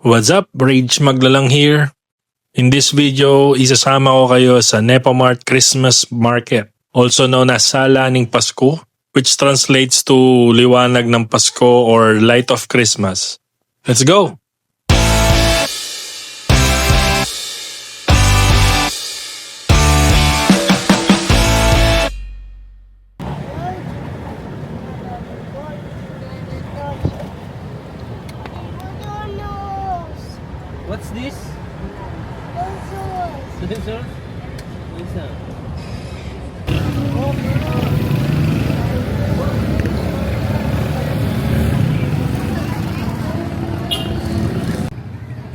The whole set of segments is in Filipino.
What's up, Rage Maglalang here. In this video, isasama ko kayo sa Nepomart Christmas Market, also known as Sala ng Pasko, which translates to Liwanag ng Pasko or Light of Christmas. Let's go! What's this? Dinosaur? What's that?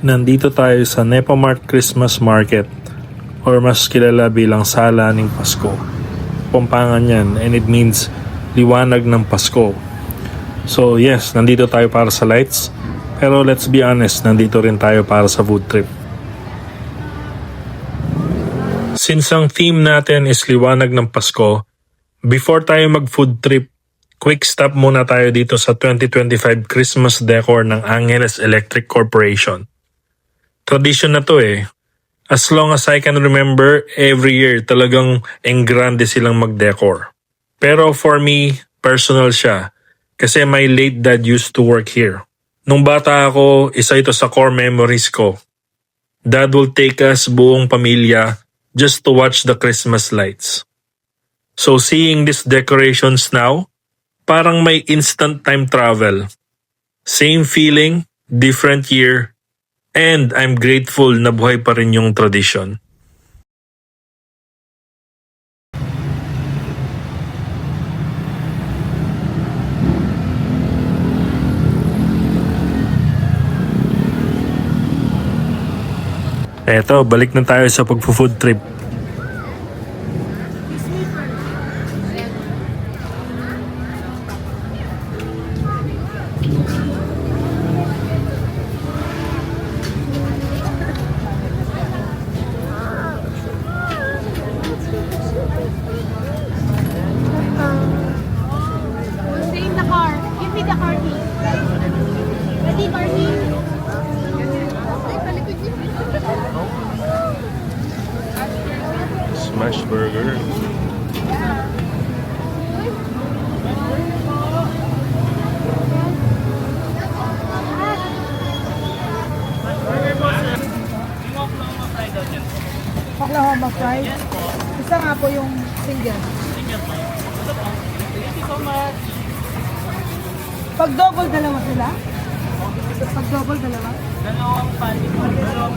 Nandito tayo sa Nepomart Christmas Market or mas kilala bilang Sala ng Pasko. Pampangan yan and it means Liwanag ng Pasko. So yes, nandito tayo para sa lights. Pero let's be honest, nandito rin tayo para sa food trip. Since ang theme natin is Liwanag ng Pasko, before tayo mag-food trip, quick stop muna tayo dito sa 2025 Christmas decor ng Angeles Electric Corporation. Tradition na to eh. As long as I can remember, every year talagang engrande silang mag-decor. Pero for me, personal siya. Kasi my late dad used to work here. Nung bata ako, isa ito sa core memories ko. Dad will take us buong pamilya just to watch the Christmas lights. So seeing these decorations now, parang may instant time travel. Same feeling, different year, and I'm grateful na buhay pa rin yung tradition. Eto, balik na tayo sa pagpo-food trip. Stay in the car. Give me the car key. Ready, car key? Smash burger. Oklahoma fried. Isa nga po yung single. Thank you so much. Pag double, dalawa sila? Pag double, dalawa? Dalawang panik. Dalawang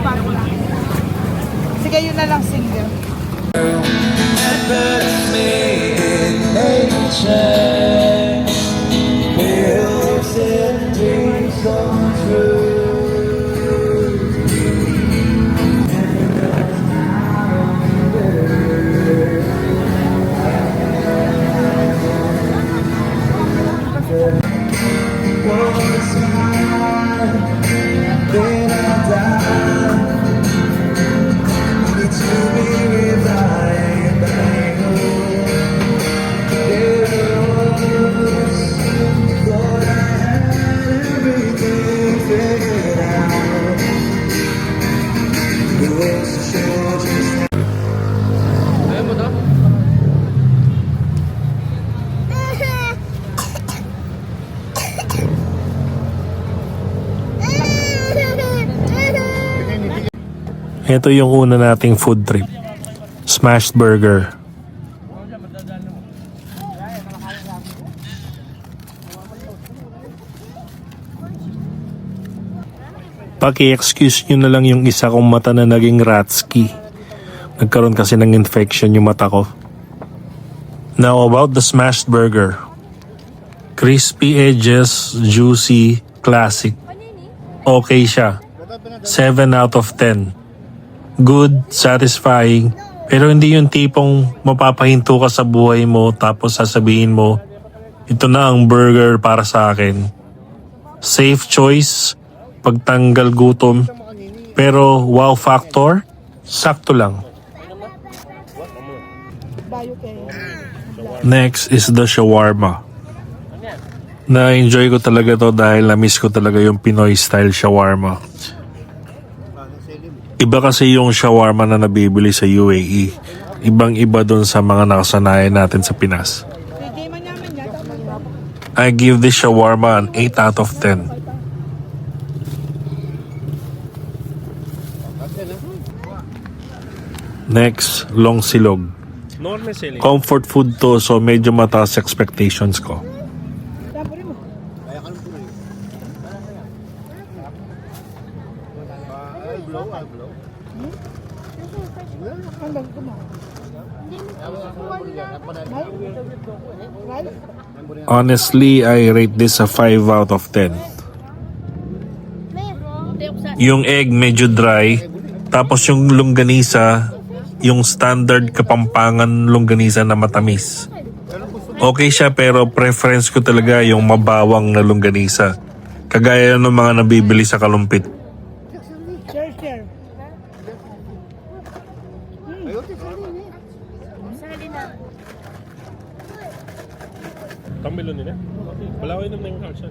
pack lang. Sige, yun na lang single. Ayaw mo to? Ito yung una nating food trip. Smashed burger. Paki-excuse nyo na lang yung isa kong mata na naging ratski. Nagkaroon kasi ng infection yung mata ko. Now about the smashed burger. Crispy edges, juicy, classic. Okay siya. 7 out of 10. Good, satisfying, pero hindi yung tipong mapapahinto ka sa buhay mo tapos sasabihin mo, ito na ang burger para sa akin. Safe choice, pagtanggal gutom, pero wow factor, sakto lang. Bayo kayo. Next is the shawarma. Na-enjoy ko talaga to dahil na-miss ko talaga yung Pinoy style shawarma. Iba kasi yung shawarma na nabibili sa UAE. Ibang-iba dun sa mga nakasanayan natin sa Pinas. Hindi man namin yan. I give this shawarma an 8 out of 10. Next, long silog. Comfort food to, so medyo mataas expectations ko. Tapurin mo. Ang bang ko mo. Honestly, I rate this a 5 out of 10. Yung egg medyo dry, tapos yung longganisa, yung standard Kapampangan longganisa na matamis. Okay siya pero preference ko talaga yung mabawang na longganisa. Kagaya ng mga nabibili sa Kalumpit. Share. Tamilo nila? Wala ko inom na yung kalsyan.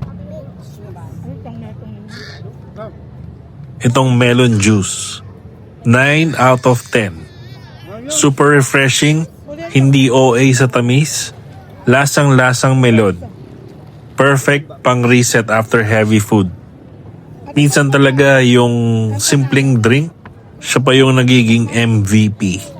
Itong melon juice. 9 out of 10. Super refreshing, hindi OA sa tamis, lasang-lasang melon. Perfect pang reset after heavy food. Minsan talaga yung simpleng drink, siya pa yung nagiging MVP.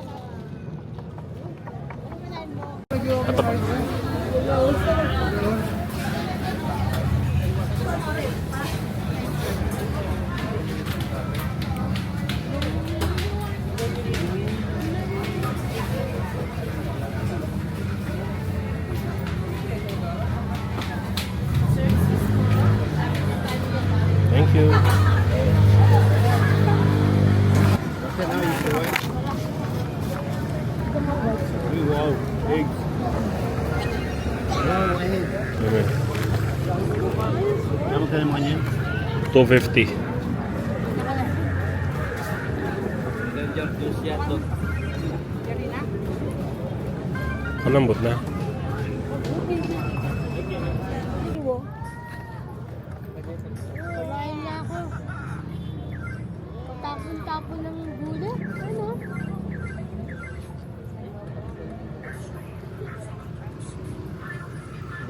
Thank you. Wow, eggs. Wow, eggs. Okay. Ano ka naman yan? 250. Malambot na. Kumain na ako. Tapon-tapon ng gula. Ano?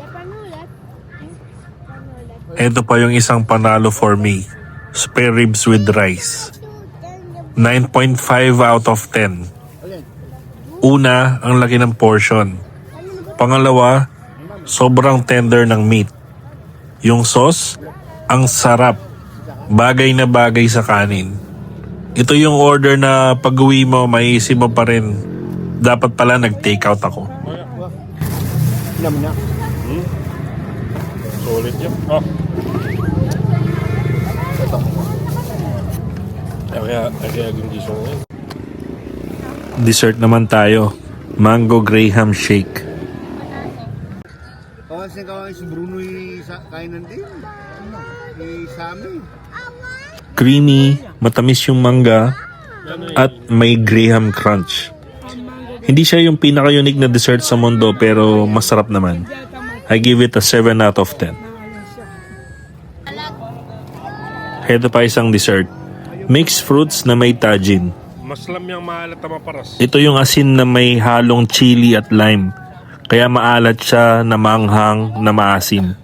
Panulat. Ito pa yung isang panalo for me. Spare ribs with rice. 9.5 out of 10. Una, ang laki ng portion. Pangalawa, sobrang tender ng meat. Yung sauce, ang sarap. Bagay na bagay sa kanin. Ito yung order na pag-uwi mo, maiisip mo pa rin. Dapat pala nag-take out ako. Naman na. Solid yun. Oh. Kaya gusto ko yun. Dessert naman tayo. Mango Graham Shake. Kasi kawan si Bruno kainan din. Sami. Creamy, matamis yung mangga, at may Graham Crunch. Hindi siya yung pinaka-unique na dessert sa mundo pero masarap naman. I give it a 7 out of 10. Ito pa isang dessert. Mixed fruits na may tajin. Maslam yung maalat na maparas. Ito yung asin na may halong chili at lime. Kaya maalat siya na maanghang na maasim.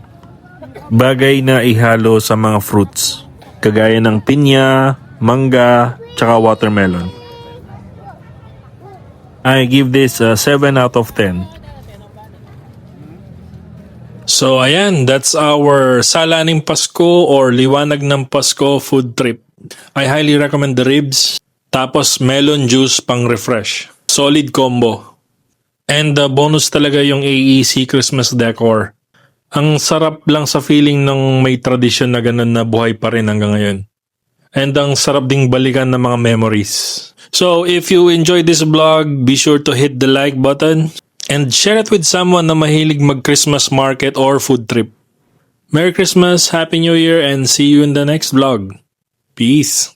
Bagay na ihalo sa mga fruits. Kagaya ng pinya, mangga, tsaka watermelon. I give this a 7 out of 10. So ayan, that's our Sala ng Pasko or Liwanag ng Pasko food trip. I highly recommend the ribs, tapos melon juice pang refresh. Solid combo. And the bonus talaga yung AEC Christmas decor. Ang sarap lang sa feeling ng may tradisyon na ganun na buhay pa rin hanggang ngayon. And ang sarap ding balikan ng mga memories. So if you enjoyed this vlog, be sure to hit the like button and share it with someone na mahilig mag-Christmas market or food trip. Merry Christmas, Happy New Year, and see you in the next vlog. Peace!